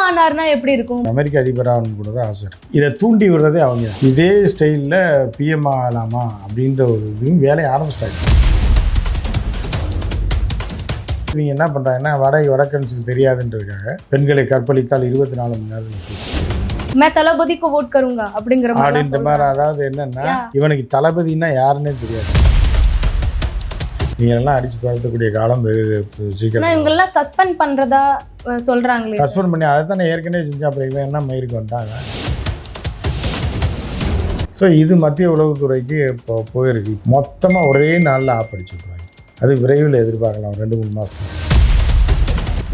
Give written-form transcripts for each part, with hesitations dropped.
ஆனார்னா எப்படி இருக்கும்? அமெரிக்க அதிபராகணும் கூட தான் ஆசை இருக்கு. இதை தூண்டி விடுறதே அவங்க. இதே ஸ்டைலில் பிஎம் ஆகலாமா அப்படின்ற ஒரு இதுவும் வேலையை ஆரம்பிச்சிட்டாங்க. இவங்க என்ன பண்ணுறாங்கன்னா வடக்கன்ஸுக்கு தெரியாதுன்றதுக்காக பெண்களை கற்பழித்தால் 24 மணி நேரம் मैं தளபதி को वोट करूंगा அப்படிங்கிற மாதிரி. அதாவது என்னன்னா இவனுக்கு தளபதினா யாருன்னே தெரியாது. நீங்கள்லாம் அடித்து துரத்தக்கூடிய காலம் சீக்கிரம். இவங்கெல்லாம் சஸ்பெண்ட் பண்ணுறதா சொல்கிறாங்களே. சஸ்பெண்ட் பண்ணி அதை தானே ஏற்கனவே செஞ்சு அப்புறம் இவன் என்ன மயிருக்கு வந்துட்டாங்க. ஸோ இது மத்திய உளவுத்துறைக்கு இப்போ போயிருக்கு. மொத்தமாக ஒரே நாளில் ஆப்படிச்சு விட்ருவாங்க. அது விரைவில் எதிர்பார்க்கலாம் 2-3 மாதத்துல.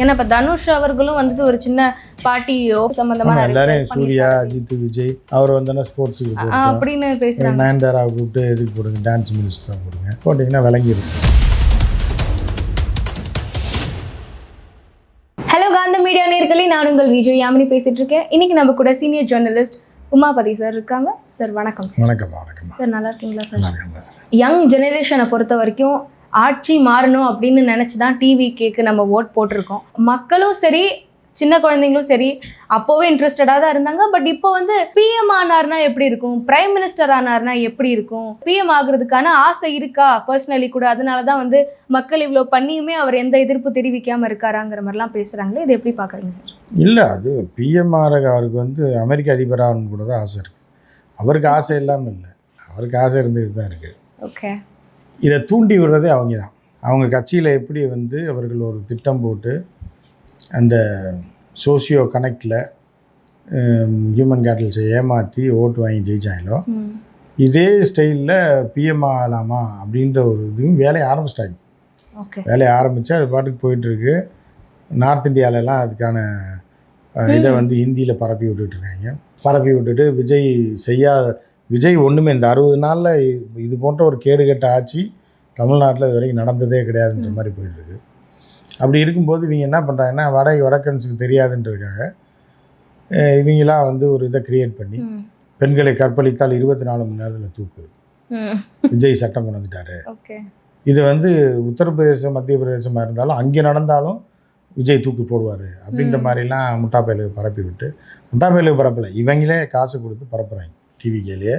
ஏன்னா இப்போ தனுஷ் அவர்களும் வந்துட்டு ஒரு சின்ன பார்ட்டி சம்பந்தமாக எல்லாரும் சூர்யா, அஜித், விஜய் அவர் வந்தோன்னா ஸ்போர்ட்ஸுக்கு அப்படின்னு பேசுகிறாங்க. நயன்தாரா கூப்பிட்டு எதுக்கு போடுங்க, டான்ஸ் மினிஸ்டராக போடுங்க, போட்டிங்கன்னா விளங்கிடும். ஹலோ காந்த மீடியா நேயர்களே, நான் உங்கள் விஜய் யாமினி பேசிட்டு இருக்கேன். இன்னைக்கு நம்ம கூட சீனியர் ஜேர்னலிஸ்ட் உமாபதி சார் இருக்காங்க. சார் வணக்கம். வணக்கம். வணக்கம் சார், நல்லா இருக்கீங்களா சார்? யங் ஜெனரேஷனை பொறுத்த வரைக்கும் ஆட்சி மாறணும் அப்படின்னு நினச்சி தான் டிவிகேக்கு நம்ம ஓட் போட்டிருக்கோம். மக்களும் சரி, சின்ன குழந்தைங்களும் சரி அப்போவே இன்ட்ரெஸ்டடாக தான் இருந்தாங்க. பட் இப்போ வந்து பிஎம் ஆனார்னா எப்படி இருக்கும், பிரைம் மினிஸ்டர் ஆனார்னா எப்படி இருக்கும், பிஎம் ஆகுறதுக்கான ஆசை இருக்கா பர்சனலி கூட, அதனால தான் வந்து மக்கள் இவ்வளோ பண்ணியுமே அவர் எந்த எதிர்ப்பு தெரிவிக்காமல் இருக்காராங்கிற மாதிரிலாம் பேசுகிறாங்களே. இது எப்படி பார்க்குறீங்க சார்? இல்லை, அது பிஎம் அவருக்கு வந்து அமெரிக்க அதிபராகணும் கூட தான் ஆசை இருக்குது. அவருக்கு ஆசை இல்லாமல் இல்லை, அவருக்கு ஆசை இருந்துகிட்டு தான் இருக்குது. ஓகே. இதை தூண்டி விடுறதே அவங்க தான். அவங்க கட்சியில் எப்படி வந்து அவர்கள் ஒரு திட்டம் போட்டு அந்த சோசியோ கனெக்டில் ஹியூமன் கேட்டல்ஸை ஏமாற்றி ஓட்டு வாங்கி ஜெயிச்சாங்களோ, இதே ஸ்டைலில் பிஎம் ஆகலாமா அப்படின்ற ஒரு இதுவும் வேலையை ஆரம்பிச்சிட்டாங்க. வேலையை ஆரம்பித்து அது பாட்டுக்கு போயிட்டுருக்கு. நார்த் இந்தியாவிலலாம் அதுக்கான இதை வந்து ஹிந்தியில் பரப்பி விட்டுட்ருக்காங்க. பரப்பி விட்டுட்டு விஜய் ஒன்றுமே இந்த 60 நாளில் இது போன்ற ஒரு கேடுகட்ட ஆட்சி தமிழ்நாட்டில் இது வரைக்கும் நடந்ததே கிடையாதுன்ற மாதிரி போயிட்டுருக்கு. அப்படி இருக்கும்போது இவங்க என்ன பண்ணுறாங்கன்னா வடக்கன்ஸுக்கு தெரியாதுன்றதுக்காக இவங்களாம் வந்து ஒரு இதை க்ரியேட் பண்ணி பெண்களை கற்பழித்தால் 24 மணி நேரத்தில் தூக்கு விஜய் சட்டம் கொண்டு வந்துட்டாரு. இது வந்து உத்தரப்பிரதேசம், மத்திய பிரதேசமாக இருந்தாலும் அங்கே நடந்தாலும் விஜய் தூக்கு போடுவார் அப்படின்ற மாதிரிலாம் முட்டாப்பயலுக்கு பரப்பி விட்டு, முட்டாப்பயலுக்கு பரப்பலை, இவங்களே காசு கொடுத்து பரப்புகிறாங்க டிவிகேலேயே.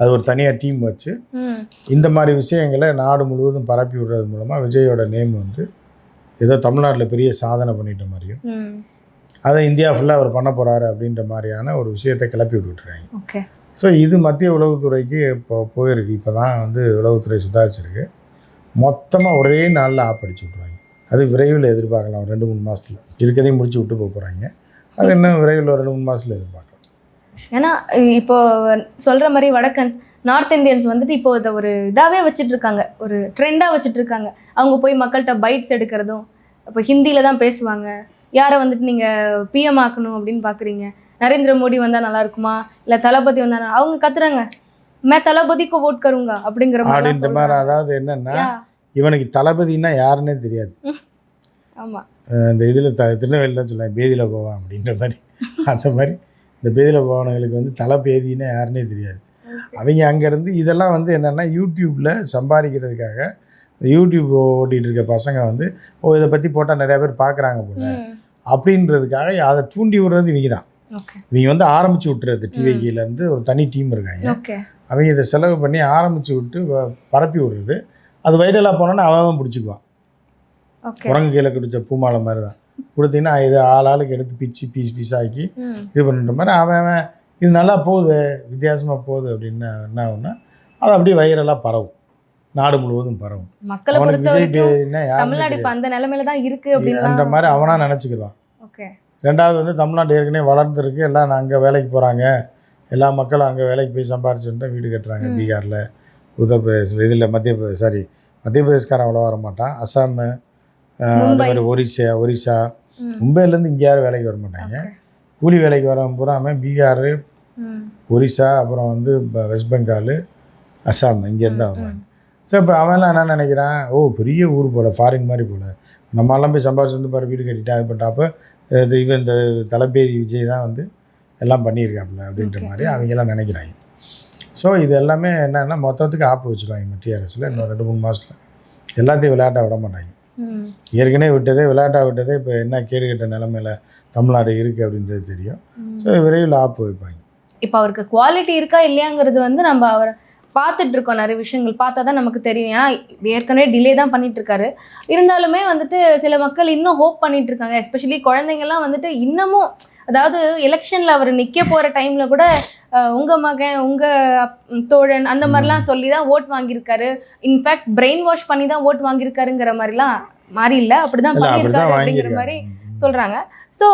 அது ஒரு தனியாக டீம் வச்சு இந்த மாதிரி விஷயங்களை நாடு முழுவதும் பரப்பி விடுறது மூலமாக விஜயோட நேம் வந்து ஏதோ தமிழ்நாட்டில் பெரிய சாதனை பண்ணிட்ட மாதிரியும் அதை இந்தியா ஃபுல்லாக அவர் பண்ண போகிறாரு அப்படின்ற மாதிரியான ஒரு விஷயத்தை கிளப்பி விட்டுருக்காங்க. ஸோ இது மத்திய உளவுத்துறைக்கு இப்போ போயிருக்கு. இப்போ தான் வந்து உளவுத்துறை சுதாரிச்சிருக்கு. மொத்தமாக ஒரே நாளில் ஆப்படிச்சு விட்ருவாங்க. அது விரைவில் எதிர்பார்க்கலாம் 2-3 மாதத்தில். இருக்கதையும் முடிச்சு விட்டு போகிறாங்க. அது இன்னும் விரைவில் 2-3 மாதத்தில் எதிர்பார்க்கலாம். ஏன்னா இப்போ சொல்கிற மாதிரி வடக்கன்ஸ், நார்த் இந்தியன்ஸ் வந்துட்டு இப்போ இதை ஒரு இதாகவே வச்சுட்டு இருக்காங்க, ஒரு ட்ரெண்டாக வச்சுட்டு இருக்காங்க. அவங்க போய் மக்கள்கிட்ட பைட்ஸ் எடுக்கிறதும், இப்போ ஹிந்தியில் தான் பேசுவாங்க. யாரை வந்துட்டு நீங்கள் பிஎம் ஆக்கணும் அப்படின்னு பார்க்குறீங்க, நரேந்திர மோடி வந்தால் நல்லா இருக்குமா, இல்லை தளபதி வந்தால், அவங்க கத்துறாங்க மே தளபதிக்கு ஓட் கருங்க அப்படிங்கிற மாதிரி. அதாவது என்னென்னா இவனுக்கு தளபதினா யாருன்னே தெரியாது. ஆமாம், இந்த இதில் திருநெல்வேலியில் சொல்லுவாங்க பேதியில் போவான் அப்படின்ற மாதிரி. அந்த மாதிரி இந்த பேதியில் போவானவங்களுக்கு வந்து பேதின்னா யாருன்னே தெரியாது. அவங்க அங்கேருந்து இதெல்லாம் வந்து என்னென்னா யூடியூப்பில் சம்பாதிக்கிறதுக்காக யூடியூப் ஓட்டிகிட்டு இருக்க பசங்க வந்து இதை பற்றி போட்டால் நிறையா பேர் பார்க்குறாங்க போல அப்படின்றதுக்காக அதை தூண்டி விடுறது இவங்க தான். இவங்க வந்து ஆரம்பித்து விட்டுறது. டிவிகேலேருந்து ஒரு தனி டீம் இருக்காங்க. அவங்க இதை செலவு பண்ணி ஆரம்பித்து விட்டு பரப்பி விடுறது. அது வைரலாக போனோன்னா அவன் பிடிச்சிக்குவான். குரங்கு கீழே குடித்த பூமாலை மாதிரி தான். கொடுத்தீங்கன்னா இது ஆளுக்கு எடுத்து பிச்சு பீஸ் ஆக்கி இது பண்ணுற மாதிரி அவன் இது நல்லா போகுது, வித்தியாசமாக போகுது அப்படின்னு என்ன ஆகுன்னா அது அப்படியே வைரலாக பரவும், நாடு முழுவதும் பரவும். அவனுக்கு விஜய் பேதினா அந்த மாதிரி அவனாக நினச்சிக்கிடுவான். ரெண்டாவது வந்து தமிழ்நாடு ஏற்கனவே வளர்ந்துருக்கு, எல்லாம் அங்கே வேலைக்கு போகிறாங்க, எல்லா மக்களும் அங்கே வேலைக்கு போய் சம்பாரிச்சுட்டு தான் வீடு கட்டுறாங்க. பீகாரில், உத்தரப்பிரதேசில், இதில் மத்திய பிரதேஷ்காரன் அவ்வளோ வர மாட்டான். அசாம், அது மாதிரி ஒரிசா, மும்பைலேருந்து இங்கே யாரும் வேலைக்கு வர மாட்டாங்க. கூலி வேலைக்கு வரவன் பூராமல் பீகார், ஒரிசா, அப்புறம் வந்து வெஸ்ட் பெங்கால், அசாம், இங்கேருந்து வருவாங்க. ஸோ இப்போ அவன்லாம் என்ன நினைக்கிறான், பெரிய ஊர் போல், ஃபாரின் மாதிரி போல், நம்மளாம் போய் சம்பாரிச்சு வந்து பாரு வீடு கட்டிட்டா இது பண்ணிட்டாப்போ இவன் இந்த தளபதி விஜய் தான் வந்து எல்லாம் பண்ணியிருக்காப்புல அப்படின்ற மாதிரி அவங்கெல்லாம் நினைக்கிறாங்க. ஸோ இது எல்லாமே என்னென்னா மொத்தத்துக்கு ஆப்பு வச்சுருவாங்க மத்திய அரசில். இன்னும் 2-3 மாதத்தில் எல்லாத்தையும் விளையாட்ட விட மாட்டாங்க. ஏற்கனவே விட்டதே விளையாட்டாக விட்டதே இப்போ என்ன கேடுகட்ட நிலமையில தமிழ்நாடு இருக்குது அப்படின்றது தெரியும். ஸோ விரைவில் ஆப்பு வைப்பாங்க. இப்போ அவருக்கு குவாலிட்டி இருக்கா இல்லையாங்கிறது வந்து நம்ம அவரை பார்த்துட்டு இருக்கோம். நிறைய விஷயங்கள் பார்த்தா தான் நமக்கு தெரியும். ஏன்னா ஏற்கனவே டிலே தான் பண்ணிட்டு இருக்காரு. இருந்தாலுமே வந்துட்டு சில மக்கள் இன்னும் ஹோப் பண்ணிட்டு இருக்காங்க. எஸ்பெஷலி குழந்தைங்கள்லாம் வந்துட்டு இன்னமும், அதாவது எலெக்ஷனில் அவர் நிற்க போகிற டைமில் கூட உங்கள் மகன், உங்கள் தோழன் அந்த மாதிரிலாம் சொல்லி தான் ஓட் வாங்கியிருக்காரு. இன்ஃபேக்ட் பிரெயின் வாஷ் பண்ணி தான் ஓட் வாங்கியிருக்காருங்கிற மாதிரிலாம் மாறி இல்லை, அப்படிதான் பண்ணியிருக்காரு அப்படிங்கிற மாதிரி சொல்கிறாங்க. ஸோ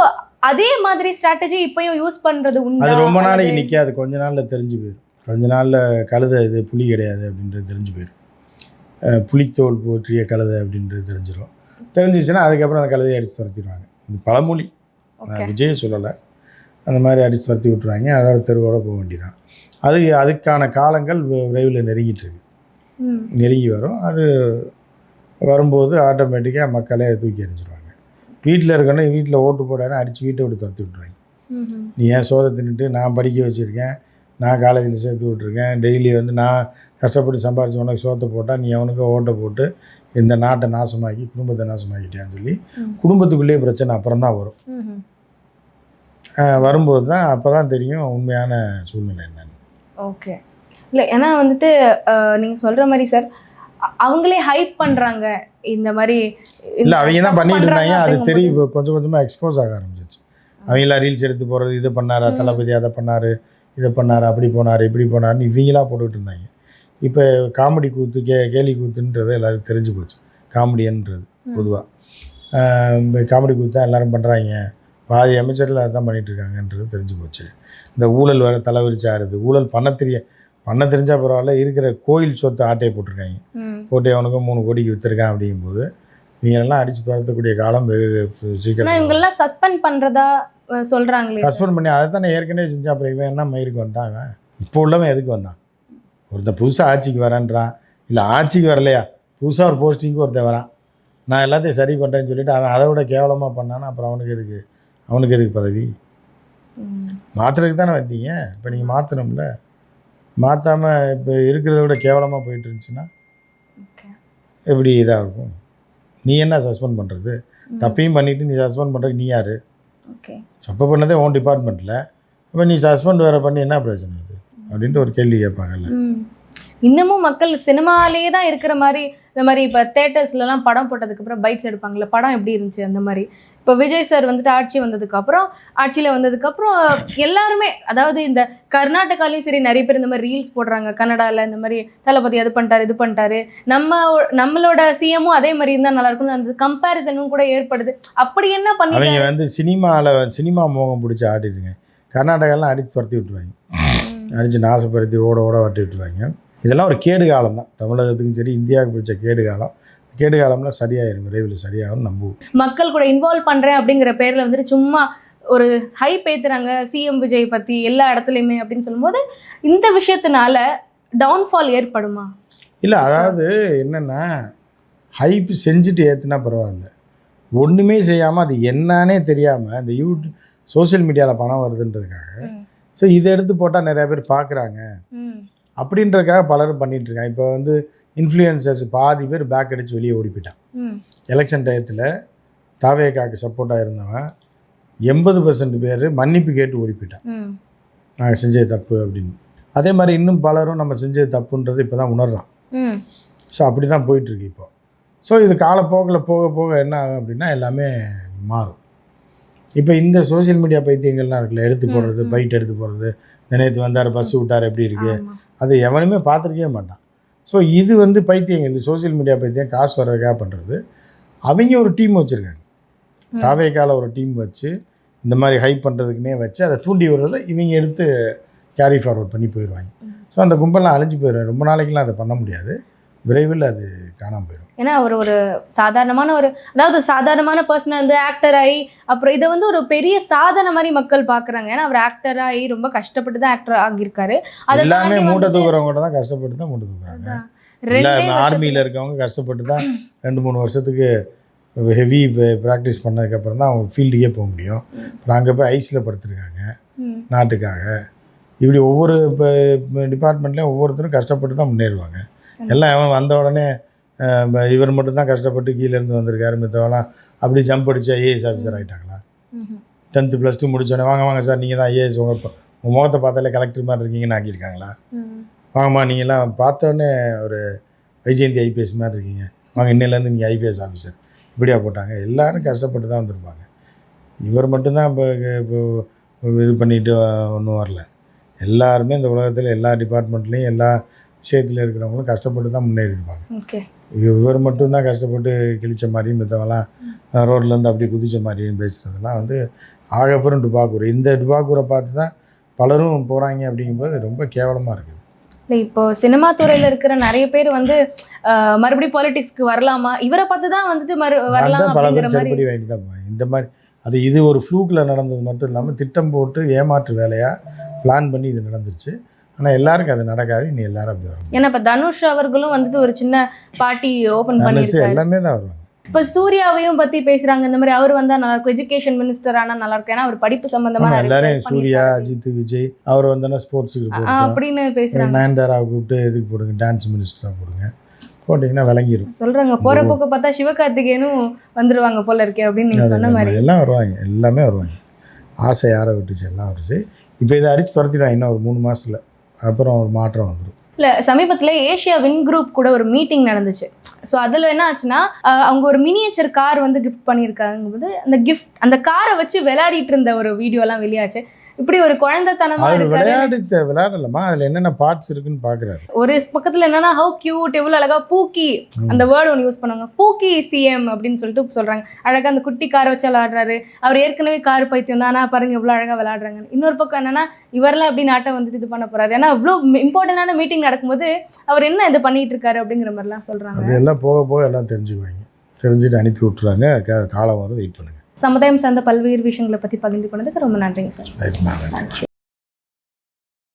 அதே மாதிரி ஸ்ட்ராட்டஜி இப்பயும் யூஸ் பண்ணுறது உண்டு. அது ரொம்ப நாளைக்கு நிற்காது, கொஞ்ச நாளில் தெரிஞ்சு போயிடும். கொஞ்ச நாளில் கழுதை இது புலி கிடையாது அப்படின்றது தெரிஞ்சு போயிடும். புலித்தோல் போற்றிய கழுதை அப்படின்றது தெரிஞ்சிடும். தெரிஞ்சிச்சுன்னா அதுக்கப்புறம் அந்த கழுதையை அடித்து துரத்திடுவாங்க. இந்த பழமொழி, விஜயை சொல்லலை, அந்த மாதிரி அடித்து துரத்தி விட்டுருவாங்க. அதோட தெருவோட போக வேண்டியதான். அதுக்கான காலங்கள் விரைவில் நெருங்கிட்டு இருக்கு, நெருங்கி வரும். அது வரும்போது ஆட்டோமேட்டிக்காக மக்களே தூக்கி எறிஞ்சிருவாங்க. வீட்டில் இருக்கணும், வீட்டில் ஓட்டு போடான்னு அடித்து வீட்டை விட்டு துரத்தி விட்டுருவாங்க. நீ ஏன் சோதை தின்னுட்டு நான் படிக்க வச்சுருக்கேன், நான் காலேஜில் சேர்த்து விட்ருக்கேன், டெய்லி வந்து நான் கஷ்டப்பட்டு சம்பாரித்து உனக்கு சோத்தை போட்டால் நீ அவனுக்கு ஓட்டை போட்டு இந்த நாட்டை நாசமாக்கி குடும்பத்தை நாசமாக்கிட்டேன்னு சொல்லி குடும்பத்துக்குள்ளேயே பிரச்சனை அப்புறம் தான் வரும். வரும்போது தான் அப்போ தான் தெரியும் உண்மையான சூழ்நிலை என்னன்னு. ஓகே. இல்லை ஏன்னா வந்துட்டு நீங்கள் சொல்கிற மாதிரி சார், அவங்களே ஹைப் பண்ணுறாங்க இந்த மாதிரி. இல்லை அவங்க தான் பண்ணிட்டு இருந்தாங்க, அது தெரியும். இப்போ கொஞ்சம் கொஞ்சமாக எக்ஸ்போஸ் ஆக ஆரம்பிச்சிச்சு. அவங்களாம் ரீல்ஸ் எடுத்து போகிறது, இதை பண்ணாரா தளபதி, அதை பண்ணார், இதை பண்ணார், அப்படி போனார், இப்படி போனார்னு இவங்களாக போட்டுக்கிட்டு இருந்தாங்க. இப்போ காமெடி கூத்து, கேலி கூத்துன்றது எல்லாருக்கும் தெரிஞ்சு போச்சு. காமெடியன்றது பொதுவாக காமெடி கூத்து தான் எல்லோரும் பண்ணுறாங்க, பாதி அமைச்சர்கள் அதை தான் பண்ணிகிட்ருக்காங்கன்றது தெரிஞ்சு போச்சு. இந்த ஊழல் வேறு தலைவிரிச்சு ஆடுது. ஊழல் பண்ண தெரிஞ்சால் பரவாயில்ல, இருக்கிற கோயில் சொத்து ஆட்டையை போட்டிருக்காங்க. போட்டு அவனுக்கு 3 கோடிக்கு விற்றுருக்கான். அப்படிங்கும்போது நீங்களெல்லாம் அடித்து துரத்தக்கூடிய காலம் வெகு சீக்கிரம். இவங்கெல்லாம் சஸ்பெண்ட் பண்ணுறதா சொல்கிறாங்களே. சஸ்பெண்ட் பண்ணி அதை தானே ஏற்கனவே செஞ்சா. அப்புறம் இவன் என்ன மயிருக்கு வந்தாங்க? இப்போ உள்ளவன் எதுக்கு வந்தான்? ஒருத்தன் புதுசாக ஆட்சிக்கு வரேன்றான், இல்லை ஆட்சிக்கு வரலையா புதுசாக ஒரு போஸ்டிங்க்கு ஒருத்தன் வரான், நான் எல்லாத்தையும் சரி பண்ணுறேன்னு சொல்லிவிட்டு அவன் அதை விட கேவலமாக பண்ணானா அப்புறம் அவனுக்கு எதுக்கு பதவி? மாற்றுறதுக்கு தானே வந்தீங்க. இப்போ நீங்கள் மாற்றணும்ல, மாற்றாமல் இப்போ இருக்கிறத விட கேவலமாக போயிட்டு இருந்துச்சுன்னா எப்படி இதாக இருக்கும்? நீ என்ன சஸ்பெண்ட் பண்ணுறது? தப்பையும் பண்ணிவிட்டு நீ சஸ்பெண்ட் பண்ணுறதுக்கு நீ யார்? தப்பு பண்ணதே உன் டிபார்ட்மெண்ட்டில், இப்போ நீ சஸ்பெண்ட் வேறு பண்ணி என்ன பிரச்சனை இது அப்படின்ட்டு ஒரு கேள்வி கேட்பாங்கல்ல. இன்னமும் மக்கள் சினிமாலேயே தான் இருக்கிற மாதிரி. இந்த மாதிரி இப்போ தேட்டர்ஸ்லலாம் படம் போட்டதுக்கப்புறம் பைட்ஸ் எடுப்பாங்கள்ல, படம் எப்படி இருந்துச்சு அந்த மாதிரி. இப்போ விஜய் சார் வந்துட்டு ஆட்சியில் வந்ததுக்கப்புறம் எல்லாருமே, அதாவது இந்த கர்நாடகாலையும் சரி நிறைய பேர் இந்த மாதிரி ரீல்ஸ் போடுறாங்க. கன்னடாவில் இந்த மாதிரி தளபதி அது பண்ணிட்டாரு இது பண்ணிட்டாரு, நம்மளோட சிஎம்மும் அதே மாதிரி இருந்தால் நல்லாயிருக்கும்னு அந்த கம்பேரிசனும் கூட ஏற்படுது. அப்படி என்ன பண்ணி அவங்க வந்து சினிமா மோகம் பிடிச்சி ஆடிடுங்க. கர்நாடகாலாம் அடித்து துரத்தி விட்டுருவாங்க, அடித்து நாசப்படுத்தி ஓட வாட்டி விட்டுருவாங்க. இதெல்லாம் ஒரு கேடு காலம் தான் தமிழகத்துக்கும் சரி இந்தியாவுக்கு பிடிச்ச கேடு காலம். கேடு காலம்லாம் சரியாயிரும், விரைவில் சரியாகும் நம்புவோம். மக்கள் கூட இன்வால்வ் பண்ணுறேன் அப்படிங்கிற பேரில் வந்துட்டு சும்மா ஒரு ஹைப் ஏற்றுறாங்க சிஎம் விஜய் பற்றி எல்லா இடத்துலையுமே அப்படின்னு சொல்லும்போது இந்த விஷயத்தினால டவுன்ஃபால் ஏற்படுமா? இல்லை, அதாவது என்னென்னா ஹைப் செஞ்சுட்டு ஏற்றுனா பரவாயில்ல, ஒன்றுமே செய்யாமல் அது என்னன்னே தெரியாமல் இந்த சோஷியல் மீடியாவில் பணம் வருதுன்றதுக்காக ஸோ இதை எடுத்து போட்டால் நிறையா பேர் பார்க்குறாங்க அப்படின்றதுக்காக பலரும் பண்ணிகிட்ருக்காங்க. இப்போ வந்து இன்ஃப்ளூயன்சர்ஸ் பாதி பேர் பேக் அடித்து வெளியே ஓடி போயிட்டான். எலெக்ஷன் டயத்தில் தாவேகாவுக்கு சப்போர்ட்டாக இருந்தவன் 80% பேர் மன்னிப்பு கேட்டு ஓடி போயிட்டான், நாங்கள் செஞ்சது தப்பு அப்படின்னு. அதே மாதிரி இன்னும் பலரும் நம்ம செஞ்சது தப்புன்றது இப்போ தான் உணர்றான். ஸோ அப்படி தான் போயிட்டுருக்கு இப்போ. ஸோ இது காலப்போக்கில் போக போக என்ன ஆகும் அப்படின்னா எல்லாமே மாறும். இப்போ இந்த சோசியல் மீடியா பைத்தியங்கள்லாம் இருக்குல்ல, எடுத்து போடுறது, பைட் எடுத்து போடுறது, நேற்று வந்தார் பஸ் விட்டார் எப்படி இருக்குது, அது எவனுமே பார்த்துருக்கவே மாட்டான். ஸோ இது வந்து பைத்தியங்கள், இது சோசியல் மீடியா பைத்தியம், காசு வர்றதுக்காக பண்ணுறது. அவங்க ஒரு டீம் வச்சுருக்காங்க, தாவேக்கால ஒரு டீம் வச்சு இந்த மாதிரி ஹைப் பண்ணுறதுக்குன்னே வச்சு அதை தூண்டி விடுறத இவங்க எடுத்து கேரி ஃபார்வர்ட் பண்ணி போயிடுவாங்க. ஸோ அந்த கும்பல்லாம் அழிஞ்சு போயிடும். ரொம்ப நாளைக்கெலாம் அதை பண்ண முடியாது, விரைவில் அது காணாமல் போயிடும். ஏன்னா ஒரு சாதாரணமான பர்சனாக இருந்து ஆக்டர் ஆகி அப்புறம் இதை வந்து ஒரு பெரிய சாதனை மாதிரி மக்கள் பார்க்குறாங்க. ஏன்னா அவர் ஆக்டர் ஆகி ரொம்ப கஷ்டப்பட்டு தான் ஆக்டர் ஆகியிருக்காரு. அது எல்லாமே மூட்டை தூக்குறவங்க கூட தான் கஷ்டப்பட்டு தான் மூட்டை தூக்குறாங்க. எல்லாமே ஆர்மியில் இருக்கவங்க கஷ்டப்பட்டு தான் 2-3 வருஷத்துக்கு ஹெவி ப்ராக்டிஸ் பண்ணதுக்கப்புறம் தான் அவங்க ஃபீல்டுக்கே போக முடியும். அப்புறம் அங்கே போய் ஐஸில் படுத்துருக்காங்க நாட்டுக்காக. இப்படி ஒவ்வொரு டிபார்ட்மெண்ட்லேயும் ஒவ்வொருத்தரும் கஷ்டப்பட்டு தான் முன்னேறுவாங்க. எல்லாம் அவன் வந்த உடனே இவர் மட்டும்தான் கஷ்டப்பட்டு கீழேருந்து வந்திருக்காரு, மித்தவெல்லாம் அப்படி ஜம்ப் அடித்து ஐஏஎஸ் ஆஃபீஸர் ஆகிட்டாங்களா? 10th +2 முடிச்சோடனே வாங்க சார் நீங்கள் தான் ஐஏஎஸ், உங்கள் முகத்தை பார்த்தாலே கலெக்டர் மாதிரி இருக்கீங்கன்னு ஆக்கியிருக்காங்களா? வாங்கம்மா நீங்கள்லாம் பார்த்தோன்னே ஒரு வைஜெயந்தி ஐபிஎஸ் மாதிரி இருக்கீங்க, வாங்க இன்னிலேருந்து நீங்கள் ஐபிஎஸ் ஆஃபீஸர், இப்படியா போட்டாங்க? எல்லோரும் கஷ்டப்பட்டு தான் வந்திருப்பாங்க. இவர் மட்டும்தான் இப்போ இது பண்ணிட்டு ஒன்றும் வரல. எல்லாருமே இந்த உலகத்தில் எல்லா டிபார்ட்மெண்ட்லேயும் எல்லா விஷயத்தில் இருக்கிறவங்களும் கஷ்டப்பட்டு தான் முன்னேறி இருப்பாங்க. இவர் மட்டும்தான் கஷ்டப்பட்டு கிழிச்ச மாதிரியும் மித்தவெல்லாம் ரோட்லேருந்து அப்படியே குதிச்ச மாதிரியும் பேசுகிறதெல்லாம் வந்து ஆகப்புறம் டுபாக்கூர். இந்த டுபாக்கூரை பார்த்து தான் பலரும் போகிறாங்க. அப்படிங்கும்போது ரொம்ப கேவலமாக இருக்குது. இல்லை, இப்போ சினிமா துறையில் இருக்கிற நிறைய பேர் வந்து மறுபடியும் பாலிடிக்ஸ்க்கு வரலாமா, இவரை பார்த்து தான் வந்துட்டு வரலாம் பல பேர் செருப்படி வாங்கிட்டு தான் போவாங்க. இந்த மாதிரி இது ஒரு ஃப்ளூக்கில் நடந்தது மட்டும் இல்லாமல் திட்டம் போட்டு ஏமாற்று வேலையாக பிளான் பண்ணி இது நடந்துருச்சு. ஆனால் எல்லாருக்கும் அது நடக்காது. இன்னும் எல்லாரும் அப்படி வரும். ஏன்னா இப்போ தனுஷ் அவர்களும் வந்துட்டு ஒரு சின்ன பார்ட்டி ஓப்பன் பண்ணியிருக்காரு. எல்லாமே தான் வருவாங்க. இப்போ சூர்யாவையும் பற்றி பேசுகிறாங்க, இந்த மாதிரி அவர் வந்தால் நல்லாயிருக்கும், எஜுகேஷன் மினிஸ்டர் ஆனால் நல்லாயிருக்கும், ஏன்னா அவர் படிப்பு சம்மந்தமாக எல்லாரும் சூர்யா, அஜித், விஜய் அவர் வந்தோன்னா ஸ்போர்ட்ஸுக்கு அப்படின்னு பேசுகிறாங்க. நயன்தாராவை கூப்பிட்டு எதுக்கு போடுங்க, டான்ஸ் மினிஸ்டராக போடுங்க, போட்டிங்கன்னா விளங்கிடும் சொல்கிறாங்க. போகிற போக்க பார்த்தா சிவகார்த்திகேயனும் வந்துடுவாங்க போல இருக்கே அப்படின்னு நீங்கள் சொன்ன மாதிரி. எல்லாம் வருவாங்க, எல்லாமே வருவாங்க. ஆசை யாரை விட்டுச்சு, எல்லாம் வருச்சு. இப்போ இதை அடித்து துரத்திடுவாங்க இன்னும் ஒரு 3 மாதத்தில். அப்புறம் ஒரு மாற்றம் வந்துடும். இல்லை, சமீபத்தில் ஏஷியா வின் குரூப் கூட ஒரு மீட்டிங் நடந்துச்சு. ஸோ அதில் என்ன ஆச்சுன்னா, அவங்க ஒரு மினியேச்சர் கார் வந்து கிஃப்ட் பண்ணியிருக்காங்கும்போது அந்த காரை வச்சு விளையாடிட்டு இருந்த ஒரு வீடியோலாம் வெளியாச்சு. இப்படி ஒரு குழந்தைத்தனமா விளையாடலாமா, அதில் என்னென்ன பார்ட்ஸ் இருக்குன்னு பார்க்குறாரு. ஒரு பக்கத்தில் என்னன்னா ஹவு கியூட், எவ்வளோ அழகா பூக்கி, அந்த வேர்டு ஒன்று யூஸ் பண்ணுவாங்க, பூக்கி சிஎம் அப்படின்னு சொல்லிட்டு சொல்கிறாங்க. அழகாக அந்த குட்டி காரை வச்சு விளையாடுறாரு. அவர் ஏற்கனவே கார் பைத்தியம் தான், ஆனால் பாருங்க எவ்வளோ அழகாக விளையாடுறாங்க. இன்னொரு பக்கம் என்னன்னா, இவரெல்லாம் எப்படி நாட்டை வந்துட்டு இது பண்ண போறாரு, ஏன்னா இவ்வளோ இம்பார்ட்டண்டான மீட்டிங் நடக்கும்போது அவர் என்ன இது பண்ணிட்டு இருக்காரு அப்படிங்கிற மாதிரிலாம் சொல்கிறாங்க. அதெல்லாம் போக போக எல்லாம் தெரிஞ்சுக்குவாங்க. தெரிஞ்சுட்டு அனுப்பி விட்டுறாங்க. காலம் வரும், வெயிட் பண்ணுங்க. சமுதாயம் சார்ந்த பல்வேறு விஷயங்களை பற்றி பகிர்ந்து கொண்டதுக்கு ரொம்ப நன்றிங்க சார்.